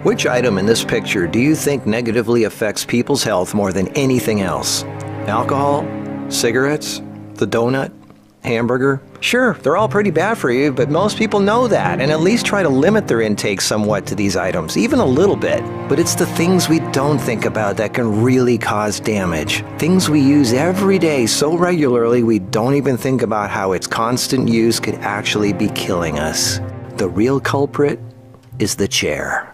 Which item in this picture do you think negatively affects people's health more than anything else? Alcohol? Cigarettes? The donut? Hamburger? Sure, they're all pretty bad for you, but most people know that and at least try to limit their intake somewhat to these items, even a little bit. But it's the things we don't think about that can really cause damage. Things we use every day so regularly we don't even think about how its constant use could actually be killing us. The real culprit is the chair.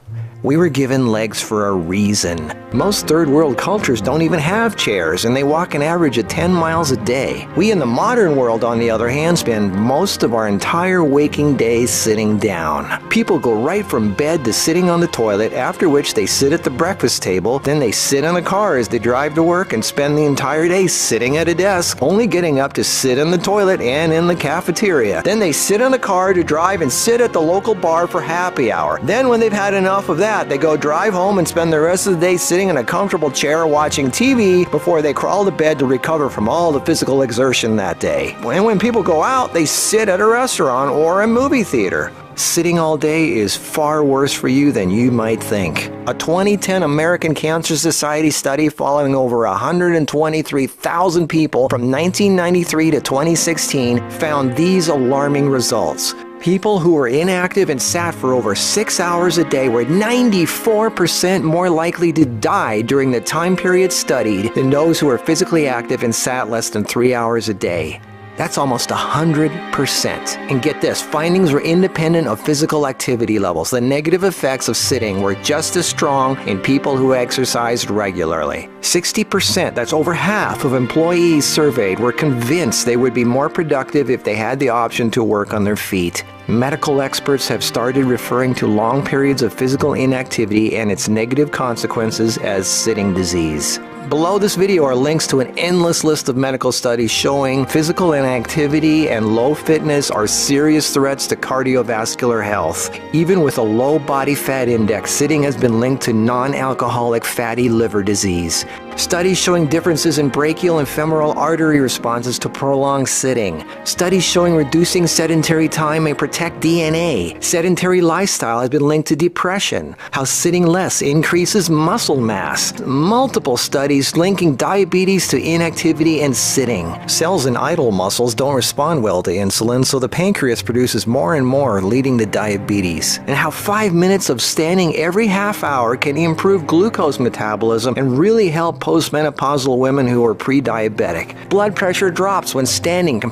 We were given legs for a reason. Most third world cultures don't even have chairs, and they walk an average of 10 miles a day. We in the modern world, on the other hand, spend most of our entire waking days sitting down. People go right from bed to sitting on the toilet, after which they sit at the breakfast table, then they sit in the car as they drive to work and spend the entire day sitting at a desk, only getting up to sit in the toilet and in the cafeteria. Then they sit in the car to drive and sit at the local bar for happy hour. Then when they've had enough of that, they go drive home and spend the rest of the day sitting in a comfortable chair watching TV before they crawl to bed to recover from all the physical exertion that day. And when people go out, they sit at a restaurant or a movie theater. Sitting all day is far worse for you than you might think. A 2010 American Cancer Society study following over 123,000 people from 1993 to 2016 found these alarming results. People who were inactive and sat for over 6 hours a day were 94% more likely to die during the time period studied than those who were physically active and sat less than 3 hours a day. That's almost 100%. And get this, findings were independent of physical activity levels. The negative effects of sitting were just as strong in people who exercised regularly. 60%, that's over half of employees surveyed, were convinced they would be more productive if they had the option to work on their feet. Medical experts have started referring to long periods of physical inactivity and its negative consequences as sitting disease. Below this video are links to an endless list of medical studies showing physical inactivity and low fitness are serious threats to cardiovascular health. Even with a low body fat index, sitting has been linked to non-alcoholic fatty liver disease. Studies showing differences in brachial and femoral artery responses to prolonged sitting. Studies showing reducing sedentary time may protect DNA. Sedentary lifestyle has been linked to depression. How sitting less increases muscle mass. Multiple studies linking diabetes to inactivity and sitting. Cells in idle muscles don't respond well to insulin, so the pancreas produces more and more, leading to diabetes. And how 5 minutes of standing every half hour can improve glucose metabolism and really help postmenopausal women who are pre-diabetic. Blood pressure drops when standing